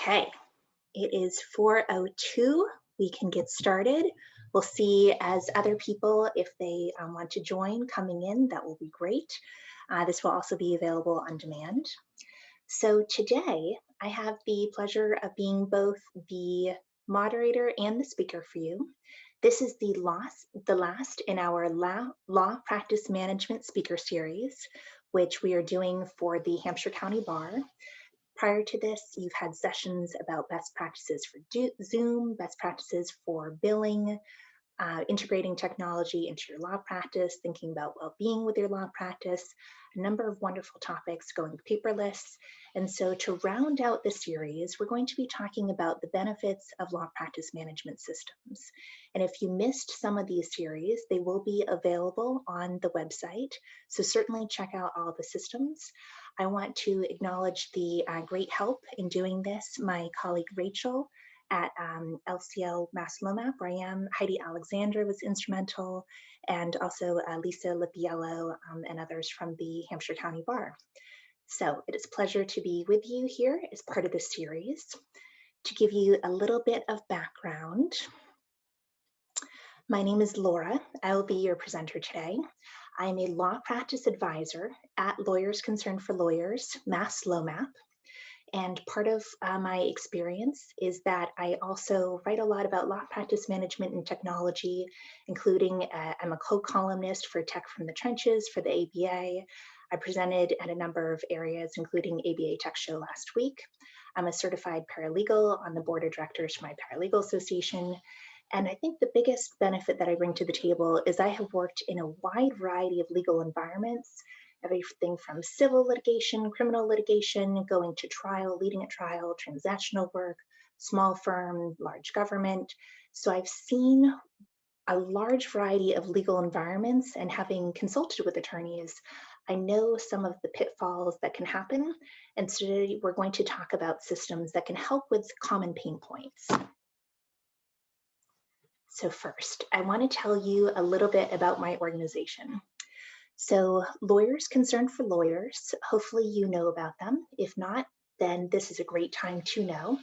Okay, it is 4:02. We can get started. We'll see as other people, if they want to join coming in, that will be great. This will also be available on demand. So today, I have the pleasure of being both the moderator and the speaker for you. This is the last in our law practice management speaker series, which we are doing for the Hampshire County Bar. Prior to this, you've had sessions about best practices for Zoom, best practices for billing, integrating technology into your law practice, thinking about well-being with your law practice, a number of wonderful topics going paperless. And so to round out the series, we're going to be talking about the benefits of law practice management systems. And if you missed some of these series, they will be available on the website. So certainly check out all the systems. I want to acknowledge the great help in doing this, my colleague Rachel at LCL Mass LOMAP, where I am. Heidi Alexander was instrumental, and also Lisa Lipiello and others from the Hampshire County Bar. So it is a pleasure to be with you here as part of this series. To give you a little bit of background, my name is Laura. I will be your presenter today. I am a law practice advisor at Lawyers Concerned for Lawyers, Mass LOMAP. And part of my experience is that I also write a lot about law practice management and technology, including I'm a co-columnist for Tech from the Trenches for the ABA. I presented at a number of areas, including ABA Tech Show last week. I'm a certified paralegal on the board of directors for my paralegal association. And I think the biggest benefit that I bring to the table is I have worked in a wide variety of legal environments, everything from civil litigation, criminal litigation, going to trial, leading a trial, transactional work, small firm, large government. So I've seen a large variety of legal environments, and having consulted with attorneys, I know some of the pitfalls that can happen. And today we're going to talk about systems that can help with common pain points. So first, I want to tell you a little bit about my organization. So Lawyers Concerned for Lawyers, hopefully you know about them. If not, then this is a great time to know.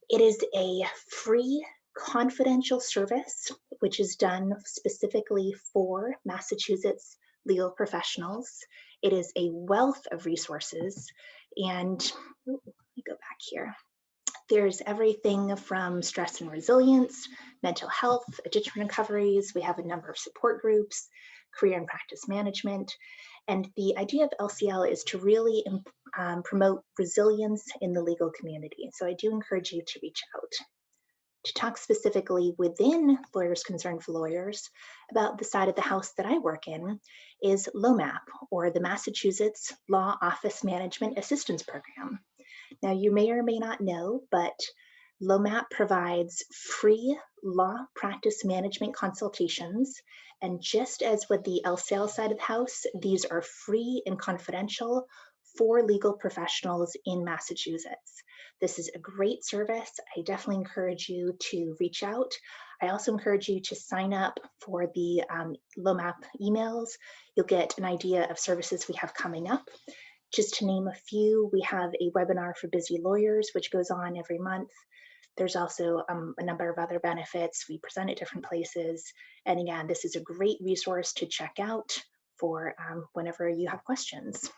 It is a free confidential service, which is done specifically for Massachusetts legal professionals. It is a wealth of resources, and let me go back here. There's everything from stress and resilience, mental health, addiction recoveries. We have a number of support groups, career and practice management. And the idea of LCL is to really promote resilience in the legal community. So I do encourage you to reach out. To talk specifically within Lawyers Concerned for Lawyers about the side of the house that I work in is LOMAP, or the Massachusetts Law Office Management Assistance Program. Now, you may or may not know, but LOMAP provides free law practice management consultations. And just as with the LCL side of the house, these are free and confidential for legal professionals in Massachusetts. This is a great service. I definitely encourage you to reach out. I also encourage you to sign up for the LOMAP emails. You'll get an idea of services we have coming up. Just to name a few, we have a webinar for busy lawyers, which goes on every month. There's also a number of other benefits. We present at different places. And again, this is a great resource to check out for whenever you have questions.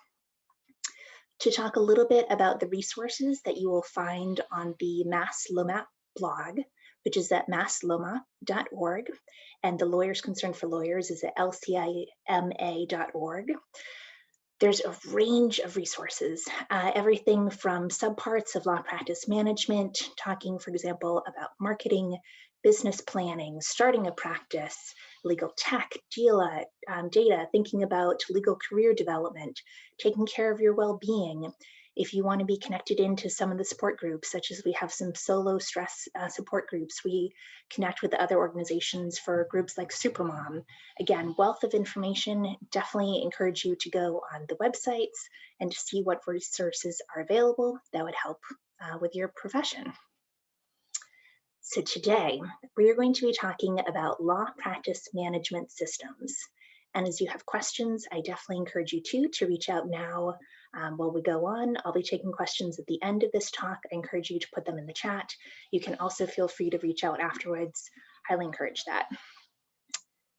To talk a little bit about the resources that you will find on the Mass LOMAP blog, which is at masslomap.org, and the Lawyers Concerned for Lawyers is at lcima.org. There's a range of resources, everything from subparts of law practice management, talking, for example, about marketing, business planning, starting a practice, legal tech, data, thinking about legal career development, taking care of your well-being. If you want to be connected into some of the support groups, such as we have some solo stress support groups, we connect with the other organizations for groups like Supermom. Again, wealth of information. Definitely encourage you to go on the websites and to see what resources are available that would help with your profession. So today, we are going to be talking about law practice management systems. And as you have questions, I definitely encourage you to reach out now while we go on. I'll be taking questions at the end of this talk. I encourage you to put them in the chat. You can also feel free to reach out afterwards. Highly encourage that.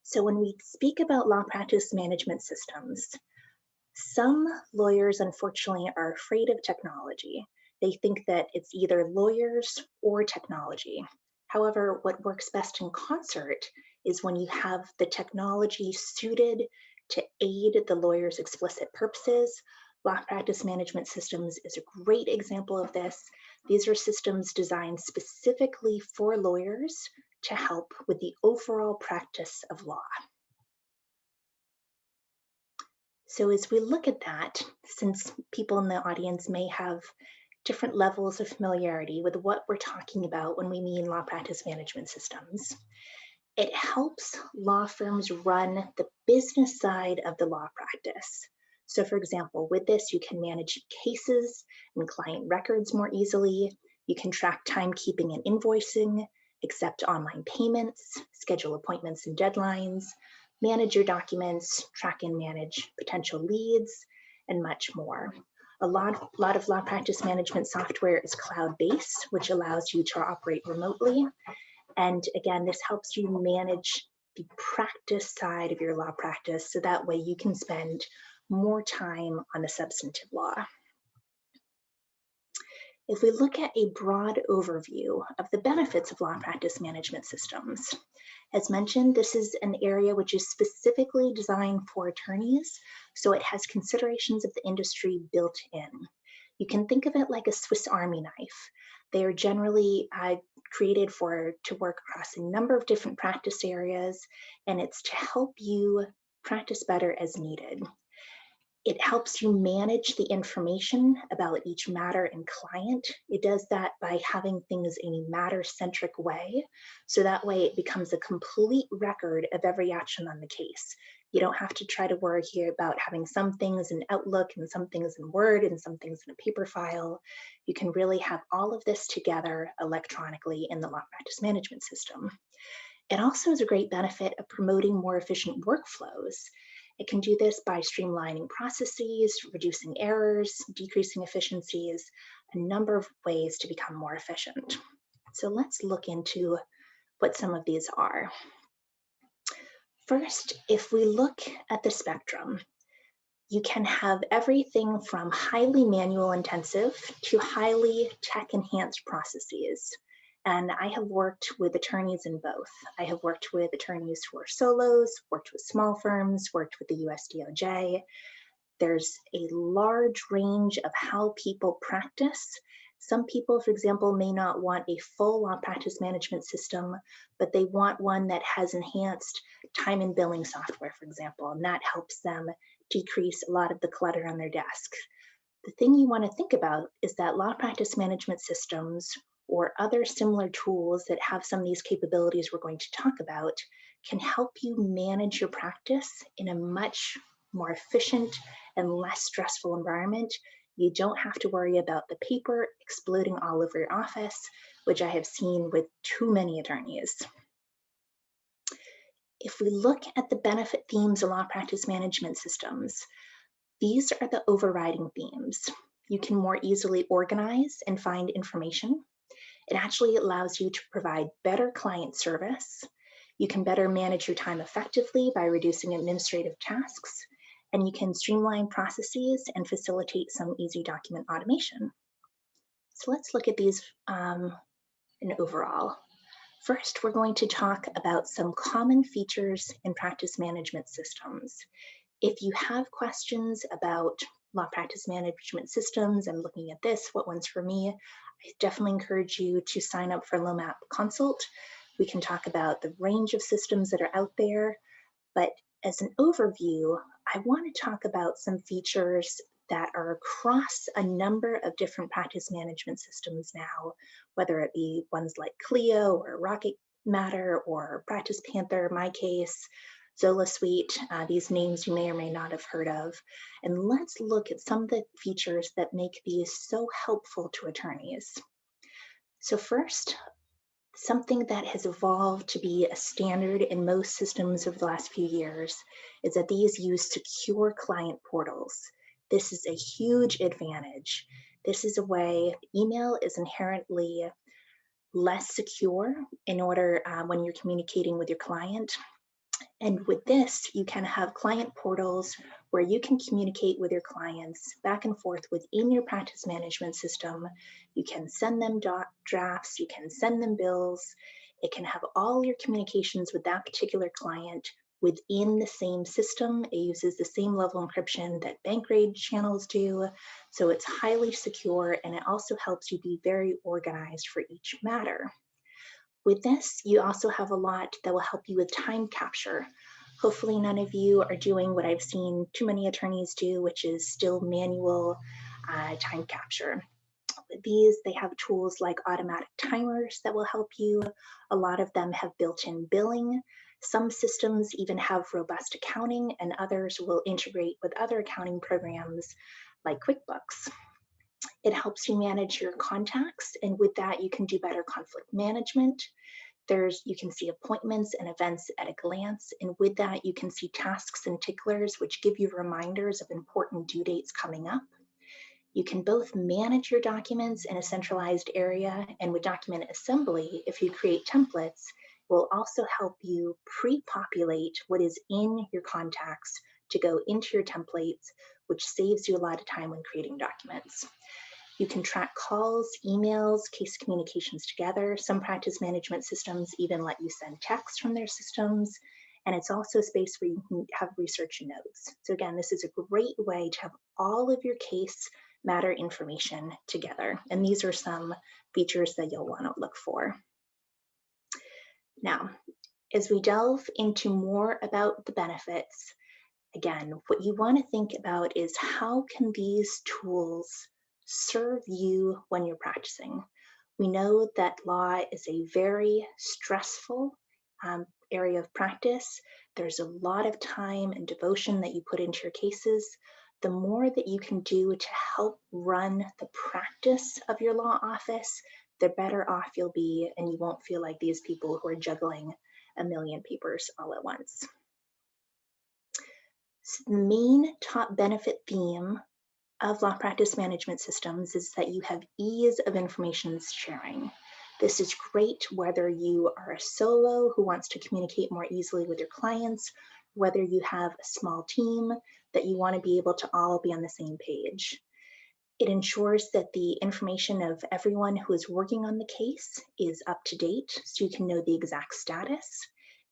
So when we speak about law practice management systems, some lawyers, unfortunately, are afraid of technology. They think that it's either lawyers or technology. However, what works best in concert is when you have the technology suited to aid the lawyer's explicit purposes. Law practice management systems is a great example of this. These are systems designed specifically for lawyers to help with the overall practice of law. So as we look at that, since people in the audience may have different levels of familiarity with what we're talking about when we mean law practice management systems, it helps law firms run the business side of the law practice. So for example, with this, you can manage cases and client records more easily. You can track timekeeping and invoicing, accept online payments, schedule appointments and deadlines, manage your documents, track and manage potential leads, and much more. A lot of law practice management software is cloud-based, which allows you to operate remotely. And again, this helps you manage the practice side of your law practice, so that way you can spend more time on the substantive law. If we look at a broad overview of the benefits of law practice management systems, as mentioned, this is an area which is specifically designed for attorneys, so it has considerations of the industry built in. You can think of it like a Swiss Army knife. They are generally created to work across a number of different practice areas, and it's to help you practice better as needed. It helps you manage the information about each matter and client. It does that by having things in a matter-centric way, so that way it becomes a complete record of every action on the case. You don't have to try to worry here about having some things in Outlook and some things in Word and some things in a paper file. You can really have all of this together electronically in the law practice management system. It also is a great benefit of promoting more efficient workflows. It can do this by streamlining processes, reducing errors, decreasing efficiencies, a number of ways to become more efficient. So let's look into what some of these are. First, if we look at the spectrum, you can have everything from highly manual intensive to highly tech enhanced processes. And I have worked with attorneys in both. I have worked with attorneys who are solos, worked with small firms, worked with the US DOJ. There's a large range of how people practice. Some people, for example, may not want a full law practice management system, but they want one that has enhanced time and billing software, for example, and that helps them decrease a lot of the clutter on their desk. The thing you want to think about is that law practice management systems or other similar tools that have some of these capabilities we're going to talk about can help you manage your practice in a much more efficient and less stressful environment. You don't have to worry about the paper exploding all over your office, which I have seen with too many attorneys. If we look at the benefit themes of law practice management systems, these are the overriding themes. You can more easily organize and find information. It actually allows you to provide better client service. You can better manage your time effectively by reducing administrative tasks, and you can streamline processes and facilitate some easy document automation. So let's look at these in overall. First, we're going to talk about some common features in practice management systems. If you have questions about law practice management systems, I'm looking at this, what one's for me, I definitely encourage you to sign up for LOMAP Consult. We can talk about the range of systems that are out there, but as an overview, I want to talk about some features that are across a number of different practice management systems now, whether it be ones like CLIO or Rocket Matter or Practice Panther, my case, Zola Suite, these names you may or may not have heard of. And let's look at some of the features that make these so helpful to attorneys. So first, Something that has evolved to be a standard in most systems over the last few years is that these use secure client portals. This is a huge advantage. This is a way email is inherently less secure in order when you're communicating with your client. And with this, you can have client portals where you can communicate with your clients back and forth within your practice management system. You can send them drafts, you can send them bills. It can have all your communications with that particular client within the same system. It uses the same level of encryption that bank grade channels do. So it's highly secure, and it also helps you be very organized for each matter. With this, you also have a lot that will help you with time capture. Hopefully none of you are doing what I've seen too many attorneys do, which is still manual time capture. With these, they have tools like automatic timers that will help you. A lot of them have built-in billing. Some systems even have robust accounting, and others will integrate with other accounting programs like QuickBooks. It helps you manage your contacts, and with that, you can do better conflict management. You can see appointments and events at a glance, and with that, you can see tasks and ticklers, which give you reminders of important due dates coming up. You can both manage your documents in a centralized area, and with document assembly, if you create templates, it will also help you pre-populate what is in your contacts to go into your templates, which saves you a lot of time when creating documents. You can track calls, emails, case communications together. Some practice management systems even let you send text from their systems. And it's also a space where you can have research notes. So again, this is a great way to have all of your case matter information together. And these are some features that you'll want to look for. Now, as we delve into more about the benefits, again, what you want to think about is how can these tools serve you when you're practicing? We know that law is a very stressful area of practice. There's a lot of time and devotion that you put into your cases. The more that you can do to help run the practice of your law office, the better off you'll be, and you won't feel like these people who are juggling a million papers all at once. So the main top benefit theme of law practice management systems is that you have ease of information sharing. This is great whether you are a solo who wants to communicate more easily with your clients, whether you have a small team that you want to be able to all be on the same page. It ensures that the information of everyone who is working on the case is up to date, so you can know the exact status.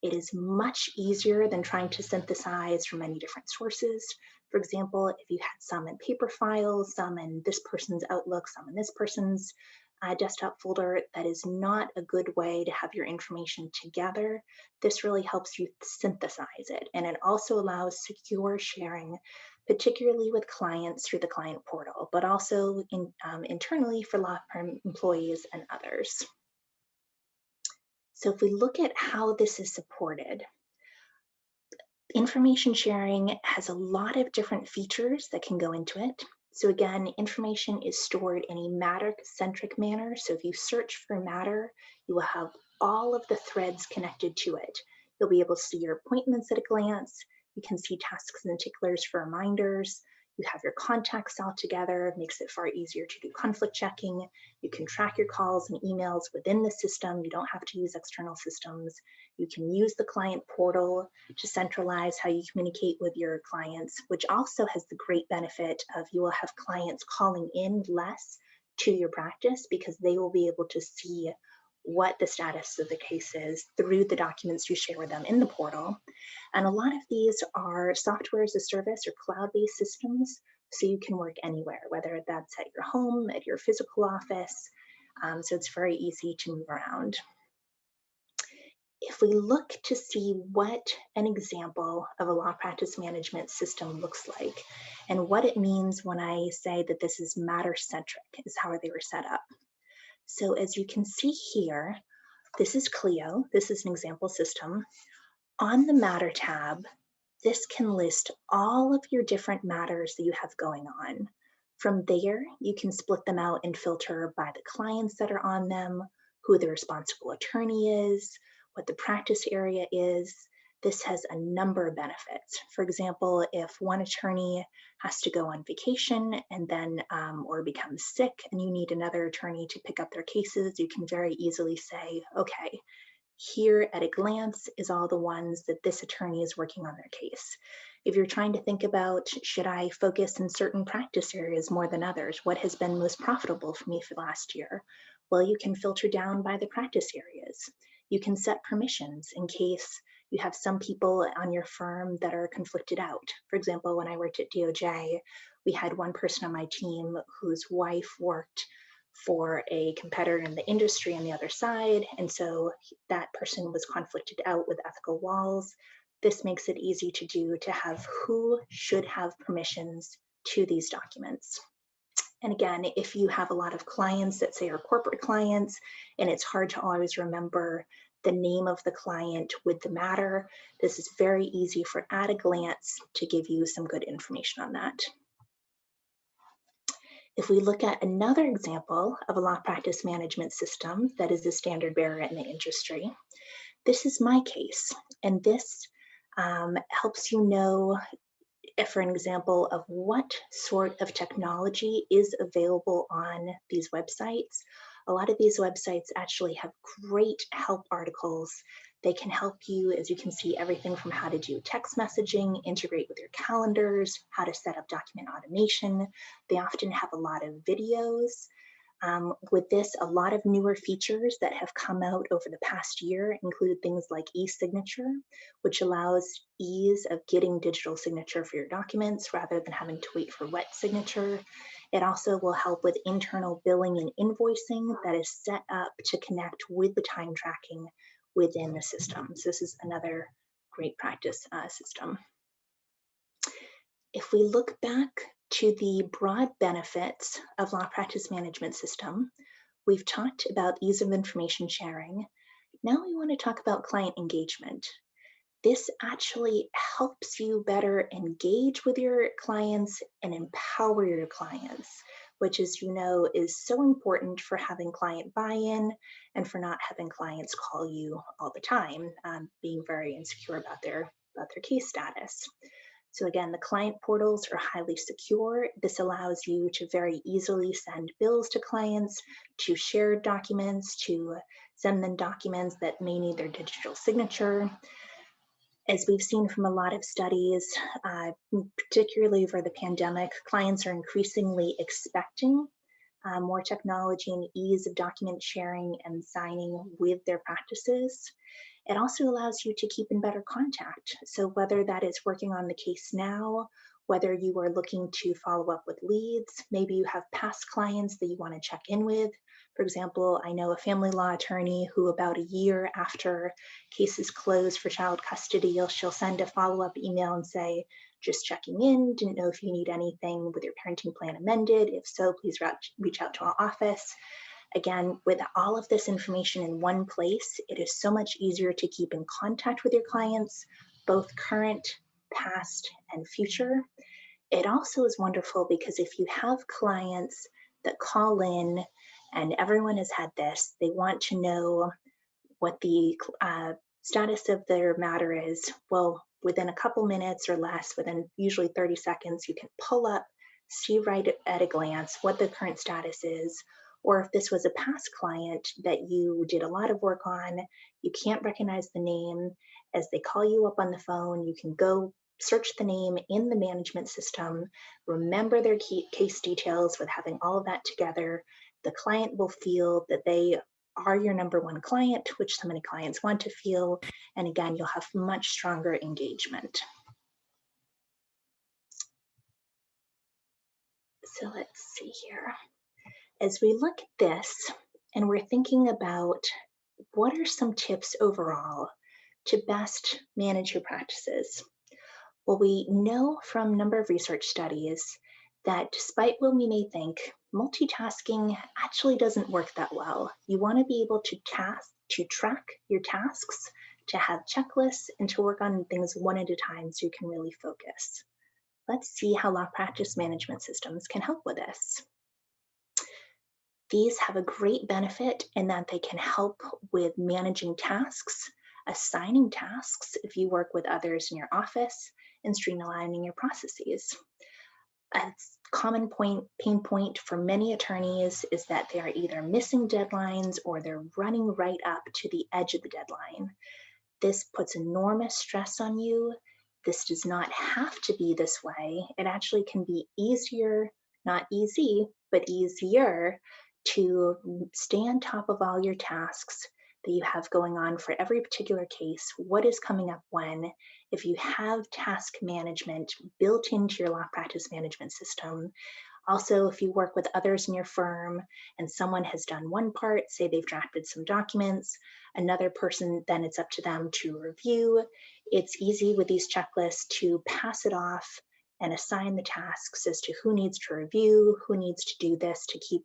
It is much easier than trying to synthesize from many different sources. For example, if you had some in paper files, some in this person's Outlook, some in this person's desktop folder, that is not a good way to have your information together. This really helps you synthesize it, and it also allows secure sharing, particularly with clients through the client portal, but also internally for law firm employees and others. So if we look at how this is supported, information sharing has a lot of different features that can go into it. So again, information is stored in a matter-centric manner. So if you search for a matter, you will have all of the threads connected to it. You'll be able to see your appointments at a glance. You can see tasks and ticklers for reminders. You have your contacts all together. It makes it far easier to do conflict checking. You can track your calls and emails within the system. You don't have to use external systems. You can use the client portal to centralize how you communicate with your clients, which also has the great benefit of you will have clients calling in less to your practice because they will be able to see what the status of the case is through the documents you share with them in the portal. And a lot of these are software as a service or cloud-based systems, so you can work anywhere, whether that's at your home, at your physical office. So it's very easy to move around. If we look to see what an example of a law practice management system looks like and what it means when I say that this is matter-centric is how they were set up. So as you can see here, this is CLIO. This is an example system. On the Matter tab, this can list all of your different matters that you have going on. From there, you can split them out and filter by the clients that are on them, who the responsible attorney is, what the practice area is. This has a number of benefits. For example, if one attorney has to go on vacation and then or becomes sick and you need another attorney to pick up their cases, you can very easily say, okay, here at a glance is all the ones that this attorney is working on their case. If you're trying to think about, should I focus in certain practice areas more than others? What has been most profitable for me for the last year? Well, you can filter down by the practice areas. You can set permissions in case you have some people on your firm that are conflicted out. For example, when I worked at DOJ, we had one person on my team whose wife worked for a competitor in the industry on the other side. And so that person was conflicted out with ethical walls. This makes it easy to do to have who should have permissions to these documents. And again, if you have a lot of clients that say are corporate clients, and it's hard to always remember the name of the client with the matter, this is very easy for at a glance to give you some good information on that. If we look at another example of a law practice management system that is a standard bearer in the industry, this is my case. And this helps you know, for an example, of what sort of technology is available on these websites. A lot of these websites actually have great help articles. They can help you, as you can see, everything from how to do text messaging, integrate with your calendars, how to set up document automation. They often have a lot of videos. With this, a lot of newer features that have come out over the past year include things like e-signature, which allows ease of getting digital signature for your documents rather than having to wait for wet signature. It also will help with internal billing and invoicing that is set up to connect with the time tracking within the system. So this is another great practice system. If we look back to the broad benefits of law practice management system, we've talked about ease of information sharing. Now we want to talk about client engagement. This actually helps you better engage with your clients and empower your clients, which, as you know, is so important for having client buy-in and for not having clients call you all the time, being very insecure about their case status. So again, the client portals are highly secure. This allows you to very easily send bills to clients, to share documents, to send them documents that may need their digital signature. As we've seen from a lot of studies, particularly for the pandemic, clients are increasingly expecting more technology and ease of document sharing and signing with their practices. It also allows you to keep in better contact. So whether that is working on the case now, whether you are looking to follow up with leads, maybe you have past clients that you want to check in with. For example, I know a family law attorney who about a year after cases close for child custody, she'll send a follow-up email and say, just checking in, didn't know if you need anything with your parenting plan amended. If so, please reach out to our office. Again, with all of this information in one place, it is so much easier to keep in contact with your clients, both current, past, and future. It also is wonderful because if you have clients that call in, and everyone has had this, they want to know what the status of their matter is. Well, within a couple minutes or less, within usually 30 seconds, you can pull up, see right at a glance what the current status is. Or if this was a past client that you did a lot of work on, you can't recognize the name. As they call you up on the phone, you can go search the name in the management system, remember their case details with having all of that together. The client will feel that they are your number one client, which so many clients want to feel. And again, you'll have much stronger engagement. So let's see here. As we look at this and we're thinking about what are some tips overall to best manage your practices? Well, we know from a number of research studies that despite what we may think, multitasking actually doesn't work that well. You want to be able to track your tasks, to have checklists, and to work on things one at a time so you can really focus. Let's see how law practice management systems can help with this. These have a great benefit in that they can help with managing tasks, assigning tasks if you work with others in your office, and streamlining your processes. A common pain point for many attorneys is that they are either missing deadlines or they're running right up to the edge of the deadline. This puts enormous stress on you. This does not have to be this way. It actually can be easier, not easy, but easier to stay on top of all your tasks that you have going on for every particular case. What is coming up when? If you have task management built into your law practice management system, also, if you work with others in your firm and someone has done one part, say they've drafted some documents, another person, then it's up to them to review. It's easy with these checklists to pass it off and assign the tasks as to who needs to review, who needs to do this to keep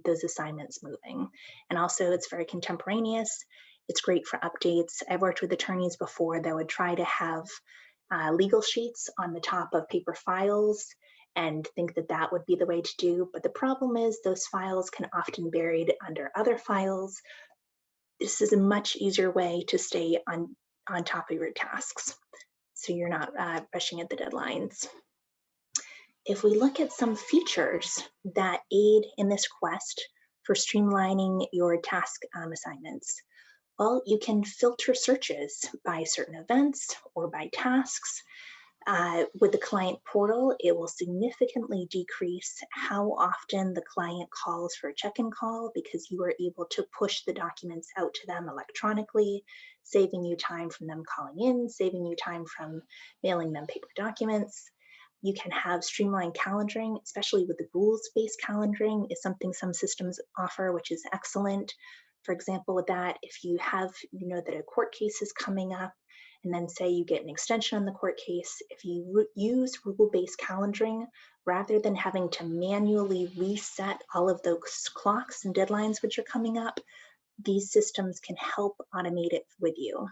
those assignments moving. And also, it's very contemporaneous. It's great for updates. I've worked with attorneys before that would try to have legal sheets on the top of paper files and think that that would be the way to do. But the problem is those files can often be buried under other files. This is a much easier way to stay on top of your tasks, so you're not rushing at the deadlines. If we look at some features that aid in this quest for streamlining your task assignments, well, you can filter searches by certain events or by tasks. With the client portal, it will significantly decrease how often the client calls for a check-in call because you are able to push the documents out to them electronically, saving you time from them calling in, saving you time from mailing them paper documents. You can have streamlined calendaring, especially with the rules-based calendaring is something some systems offer, which is excellent. For example, with that, if you know that a court case is coming up, and then say you get an extension on the court case, if you use rule-based calendaring, rather than having to manually reset all of those clocks and deadlines which are coming up, these systems can help automate it with you.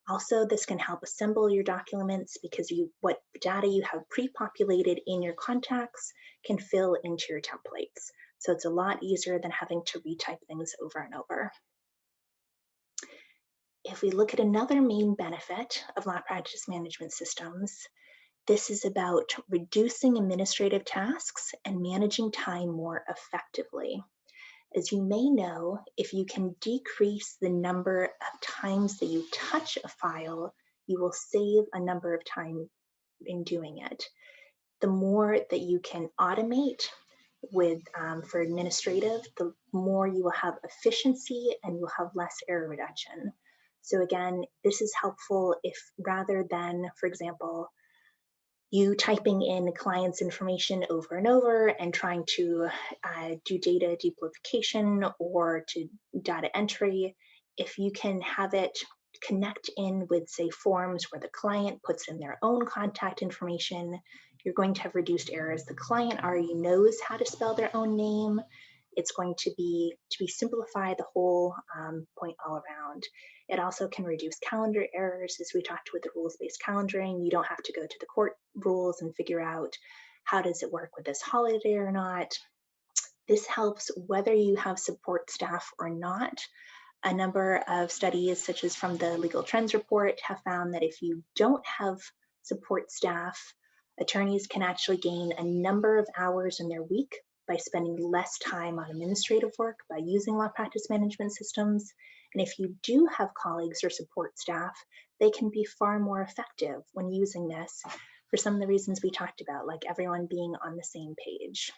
Also, this can help assemble your documents because what data you have pre-populated in your contacts can fill into your templates. So it's a lot easier than having to retype things over and over. If we look at another main benefit of law practice management systems, this is about reducing administrative tasks and managing time more effectively. As you may know, if you can decrease the number of times that you touch a file, you will save a number of time in doing it. The more that you can automate for administrative, the more you will have efficiency and you'll have less error reduction. So again, this is helpful if rather than, for example, you typing in client's information over and over and trying to do data duplication or to data entry, if you can have it connect in with, say, forms where the client puts in their own contact information, you're going to have reduced errors. The client already knows how to spell their own name. It's going to be simplify the whole point all around. It also can reduce calendar errors. As we talked with the rules-based calendaring, you don't have to go to the court rules and figure out how does it work with this holiday or not. This helps whether you have support staff or not. A number of studies, such as from the Legal Trends Report, have found that if you don't have support staff, attorneys can actually gain a number of hours in their week by spending less time on administrative work by using law practice management systems. And if you do have colleagues or support staff, they can be far more effective when using this for some of the reasons we talked about, like everyone being on the same page.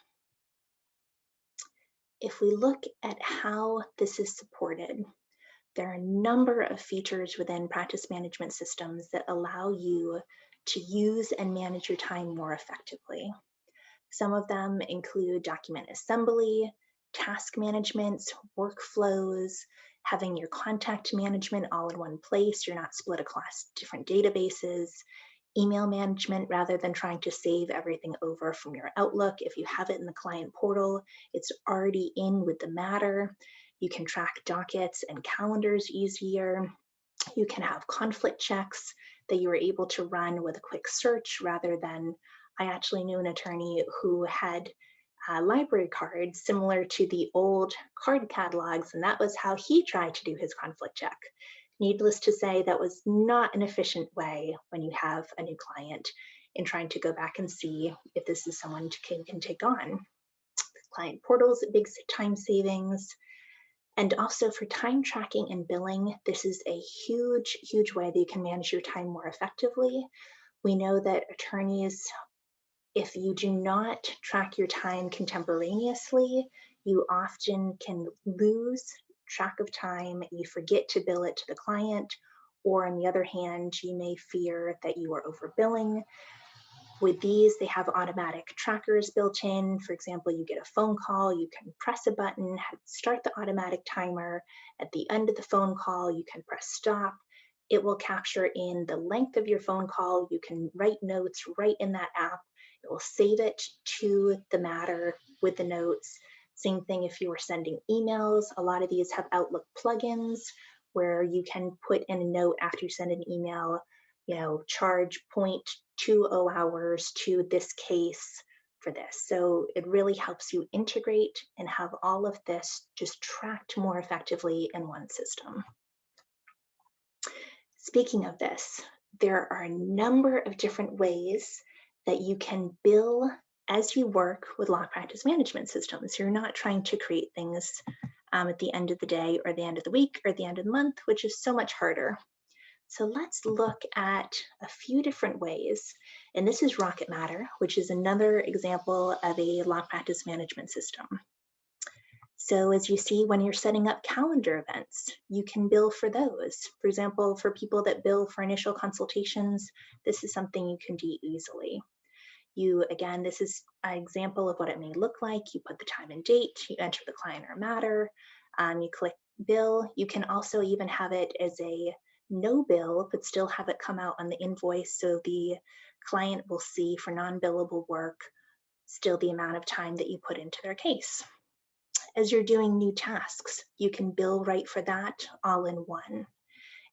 If we look at how this is supported, there are a number of features within practice management systems that allow you to use and manage your time more effectively. Some of them include document assembly, task management, workflows, having your contact management all in one place. You're not split across different databases, email management rather than trying to save everything over from your Outlook. If you have it in the client portal, it's already in with the matter. You can track dockets and calendars easier. You can have conflict checks that you were able to run with a quick search rather than, I actually knew an attorney who had library cards similar to the old card catalogs, and that was how he tried to do his conflict check. Needless to say, that was not an efficient way when you have a new client in trying to go back and see if this is someone can take on. Client portals, big time savings. And also for time tracking and billing, this is a huge, huge way that you can manage your time more effectively. We know that attorneys, if you do not track your time contemporaneously, you often can lose track of time. You forget to bill it to the client, or on the other hand, you may fear that you are overbilling. With these, they have automatic trackers built in. For example, you get a phone call, you can press a button, start the automatic timer. At the end of the phone call, you can press stop. It will capture in the length of your phone call. You can write notes right in that app. It will save it to the matter with the notes. Same thing if you were sending emails. A lot of these have Outlook plugins where you can put in a note after you send an email, charge 0.20 hours to this case for this. So it really helps you integrate and have all of this just tracked more effectively in one system. Speaking of this, there are a number of different ways that you can bill as you work with law practice management systems. You're not trying to create things at the end of the day or the end of the week or the end of the month, which is so much harder. So let's look at a few different ways. And this is Rocket Matter, which is another example of a law practice management system. So as you see, when you're setting up calendar events, you can bill for those. For example, for people that bill for initial consultations, this is something you can do easily. Again, this is an example of what it may look like. You put the time and date, you enter the client or matter, you click bill. You can also even have it as a no bill, but still have it come out on the invoice so the client will see for non-billable work still the amount of time that you put into their case. As you're doing new tasks, you can bill right for that all in one.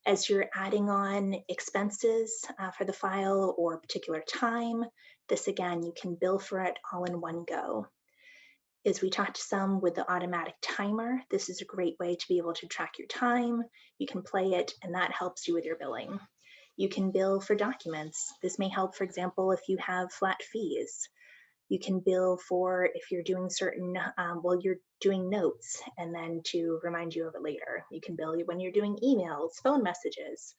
As you're adding on expenses for the file or a particular time, this again, you can bill for it all in one go. As we talked some with the automatic timer, this is a great way to be able to track your time. You can play it, and that helps you with your billing. You can bill for documents. This may help, for example, if you have flat fees. You can bill for if you're doing certain, you're doing notes and then to remind you of it later. You can bill when you're doing emails, phone messages,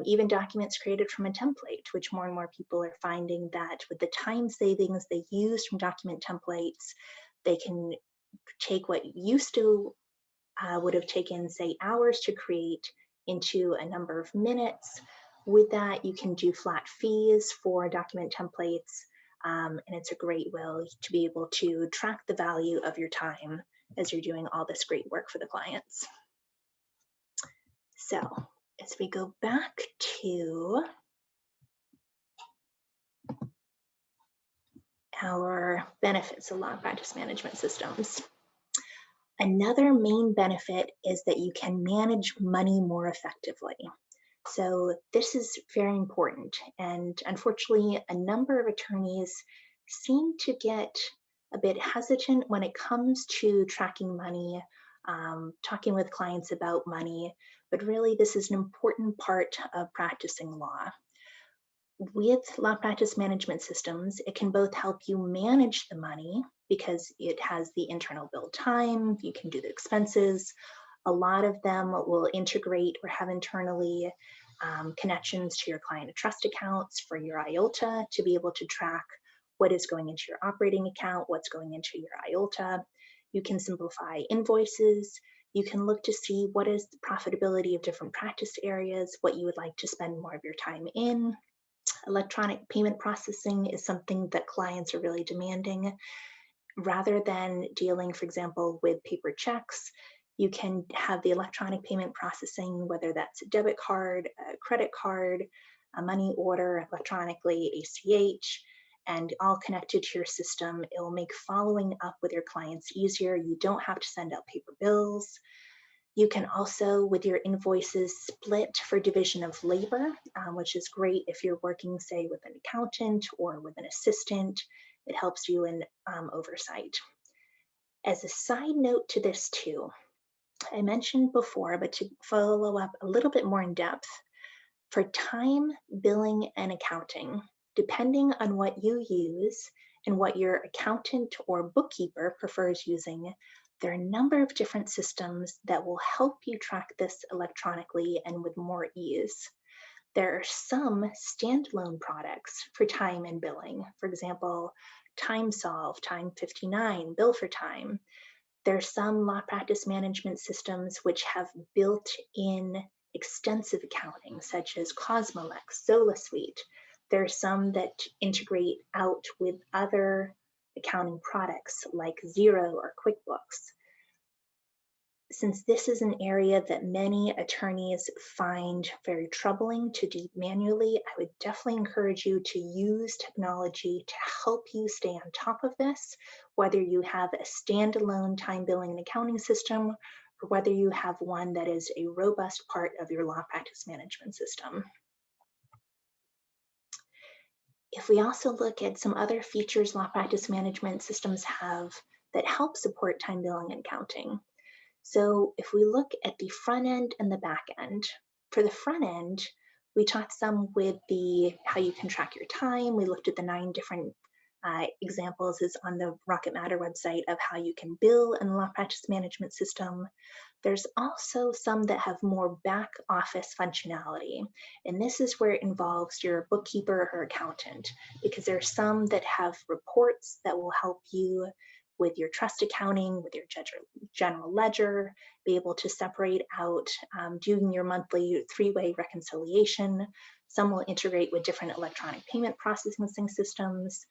even documents created from a template, which more and more people are finding that with the time savings they use from document templates, they can take what used to would have taken, say, hours to create into a number of minutes. With that, you can do flat fees for document templates, and it's a great way to be able to track the value of your time as you're doing all this great work for the clients. So as we go back to our benefits of law practice management systems, another main benefit is that you can manage money more effectively. So this is very important. And unfortunately, a number of attorneys seem to get a bit hesitant when it comes to tracking money, talking with clients about money, but really this is an important part of practicing law. With law practice management systems, it can both help you manage the money because it has the internal build time, you can do the expenses. A lot of them will integrate or have internally connections to your client trust accounts for your IOLTA to be able to track what is going into your operating account, what's going into your IOLTA. You can simplify invoices. You can look to see what is the profitability of different practice areas, what you would like to spend more of your time in. Electronic payment processing is something that clients are really demanding. Rather than dealing, for example, with paper checks, you can have the electronic payment processing, whether that's a debit card, a credit card, a money order electronically, ACH, and all connected to your system. It will make following up with your clients easier. You don't have to send out paper bills. You can also, with your invoices, split for division of labor, which is great if you're working, say, with an accountant or with an assistant. It helps you in oversight. As a side note to this too, I mentioned before, but to follow up a little bit more in depth, for time, billing, and accounting, depending on what you use and what your accountant or bookkeeper prefers using, there are a number of different systems that will help you track this electronically and with more ease. There are some standalone products for time and billing. For example, TimeSolve, Time59, Bill for Time. There are some law practice management systems which have built-in extensive accounting, such as Cosmolex, ZolaSuite. There are some that integrate out with other accounting products like Xero or QuickBooks. Since this is an area that many attorneys find very troubling to do manually, I would definitely encourage you to use technology to help you stay on top of this, whether you have a standalone time billing and accounting system, or whether you have one that is a robust part of your law practice management system. If we also look at some other features law practice management systems have that help support time billing and accounting. So if we look at the front end and the back end, for the front end, we talked some with how you can track your time. We looked at the 9 different examples is on the Rocket Matter website of how you can bill in the law practice management system. There's also some that have more back office functionality. And this is where it involves your bookkeeper or accountant, because there are some that have reports that will help you with your trust accounting, with your general ledger, be able to separate out doing your monthly 3-way reconciliation. Some will integrate with different electronic payment processing systems.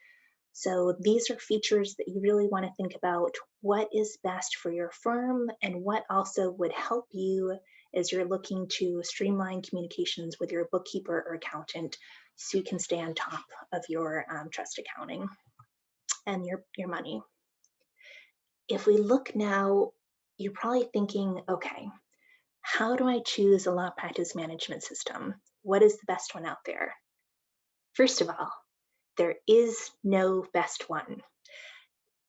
So these are features that you really want to think about what is best for your firm and what also would help you as you're looking to streamline communications with your bookkeeper or accountant so you can stay on top of your trust accounting and your money. If we look now, you're probably thinking, okay, how do I choose a law practice management system? What is the best one out there? First of all, there is no best one.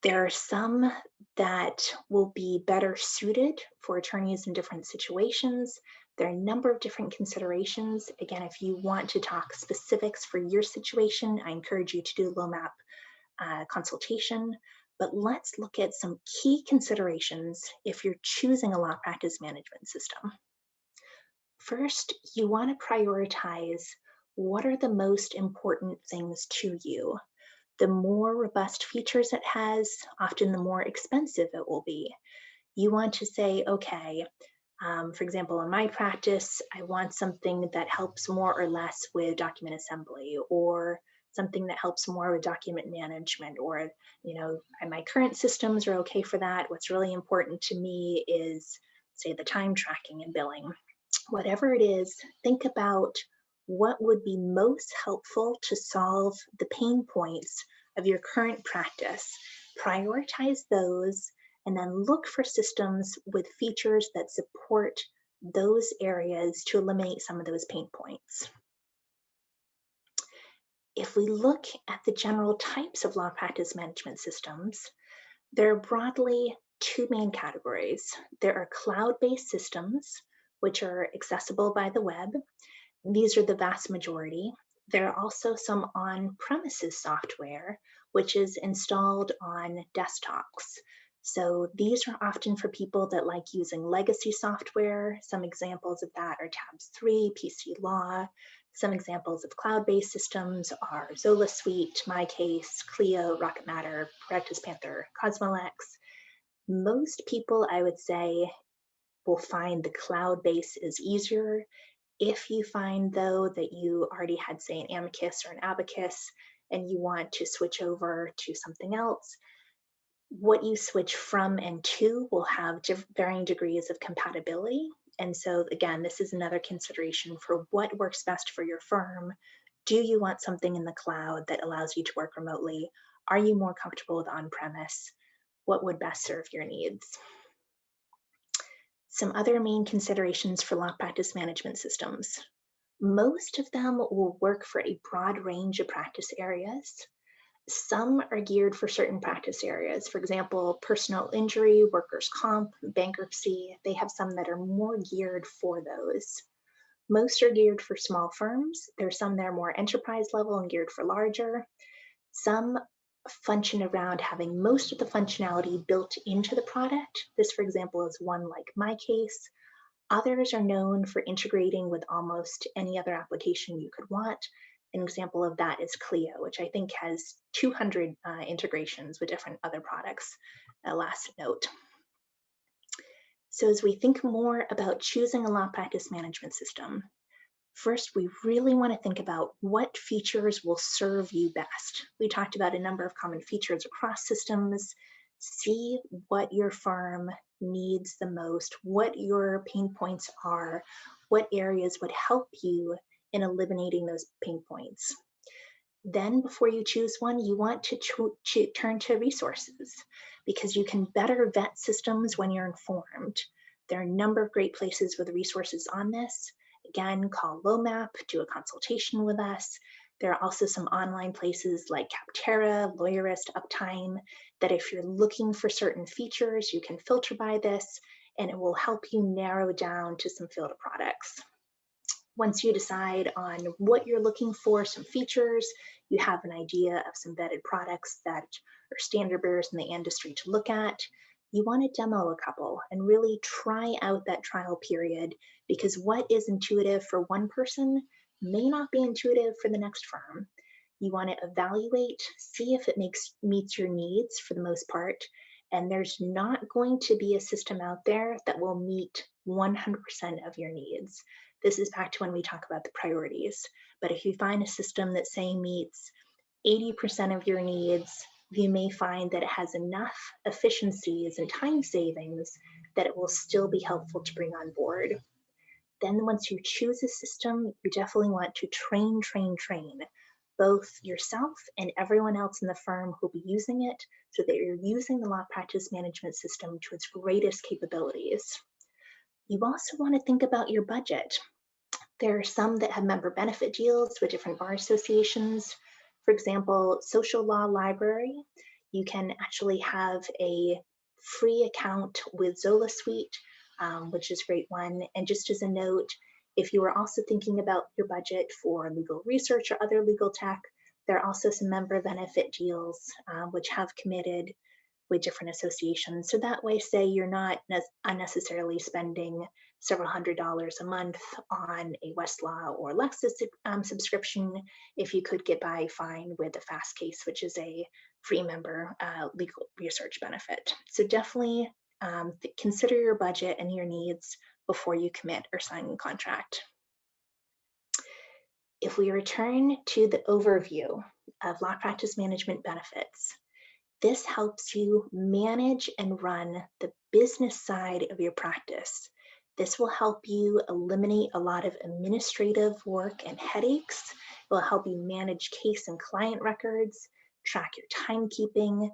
There are some that will be better suited for attorneys in different situations. There are a number of different considerations. Again, if you want to talk specifics for your situation, I encourage you to do LOMAP consultation. But let's look at some key considerations if you're choosing a law practice management system. First, you want to prioritize what are the most important things to you. The more robust features it has, often the more expensive it will be. You want to say, okay, for example, in my practice, I want something that helps more or less with document assembly, or something that helps more with document management, or, my current systems are okay for that. What's really important to me is, say, the time tracking and billing. Whatever it is, think about what would be most helpful to solve the pain points of your current practice. Prioritize those and then look for systems with features that support those areas to eliminate some of those pain points. If we look at the general types of law practice management systems, there are broadly 2 main categories. There are cloud-based systems, which are accessible by the web. These are the vast majority. There are also some on-premises software, which is installed on desktops. So these are often for people that like using legacy software. Some examples of that are Tabs 3, PC Law. Some examples of cloud-based systems are ZolaSuite, MyCase, CLIO, Rocket Matter, Practice Panther, Cosmolex. Most people, I would say, will find the cloud-based is easier. If you find, though, that you already had, say, an Amicus or an Abacus, and you want to switch over to something else, what you switch from and to will have varying degrees of compatibility. And so, again, this is another consideration for what works best for your firm. Do you want something in the cloud that allows you to work remotely? Are you more comfortable with on-premise? What would best serve your needs? Some other main considerations for law practice management systems. Most of them will work for a broad range of practice areas. Some are geared for certain practice areas. For example, personal injury, workers' comp, bankruptcy. They have some that are more geared for those. Most are geared for small firms. There's some that are more enterprise level and geared for larger. Some function around having most of the functionality built into the product. This, for example, is one like my case. Others are known for integrating with almost any other application you could want. An example of that is CLIO, which I think has 200 integrations with different other products, last note. So as we think more about choosing a law practice management system, first, we really want to think about what features will serve you best. We talked about a number of common features across systems. See what your firm needs the most, what your pain points are, what areas would help you in eliminating those pain points. Then before you choose one, you want to turn to resources because you can better vet systems when you're informed. There are a number of great places with resources on this. Again, call LOMAP, do a consultation with us. There are also some online places like Capterra, Lawyerist, Uptime, that if you're looking for certain features, you can filter by this, and it will help you narrow down to some filter products. Once you decide on what you're looking for, some features, you have an idea of some vetted products that are standard bearers in the industry to look at, you want to demo a couple and really try out that trial period, because what is intuitive for one person may not be intuitive for the next firm. You want to evaluate, see if it meets your needs for the most part, and there's not going to be a system out there that will meet 100% of your needs. This is back to when we talk about the priorities. But if you find a system that, say, meets 80% of your needs, you may find that it has enough efficiencies and time savings that it will still be helpful to bring on board. Then once you choose a system, you definitely want to train, both yourself and everyone else in the firm who'll be using it so that you're using the law practice management system to its greatest capabilities. You also want to think about your budget. There are some that have member benefit deals with different bar associations. For example, Social Law Library, you can actually have a free account with Zola Suite, which is a great one. And just as a note, if you are also thinking about your budget for legal research or other legal tech, there are also some member benefit deals which have committed with different associations. So that way, say you're not unnecessarily spending several $100s a month on a Westlaw or Lexis subscription, if you could get by fine with a Fast Case, which is a free member legal research benefit. So definitely consider your budget and your needs before you commit or sign a contract. If we return to the overview of law practice management benefits, this helps you manage and run the business side of your practice. This will help you eliminate a lot of administrative work and headaches. It will help you manage case and client records, track your timekeeping,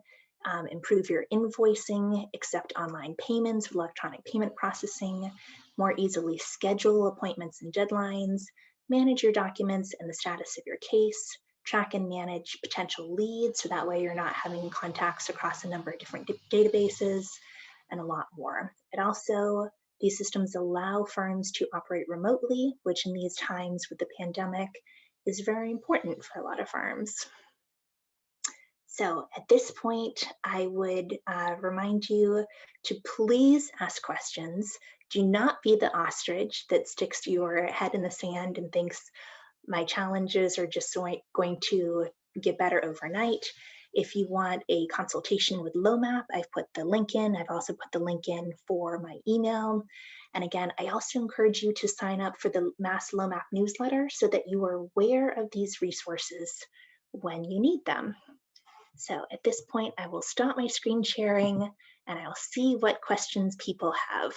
improve your invoicing, accept online payments with electronic payment processing, more easily schedule appointments and deadlines, manage your documents and the status of your case, track and manage potential leads, so that way you're not having contacts across a number of different databases, and a lot more. It also, these systems allow firms to operate remotely, which in these times with the pandemic is very important for a lot of firms. So at this point, I would remind you to please ask questions. Do not be the ostrich that sticks your head in the sand and thinks, my challenges are just going to get better overnight. If you want a consultation with LOMAP, I've put the link in. I've also put the link in for my email. And again, I also encourage you to sign up for the Mass LOMAP newsletter so that you are aware of these resources when you need them. So at this point, I will stop my screen sharing and I'll see what questions people have.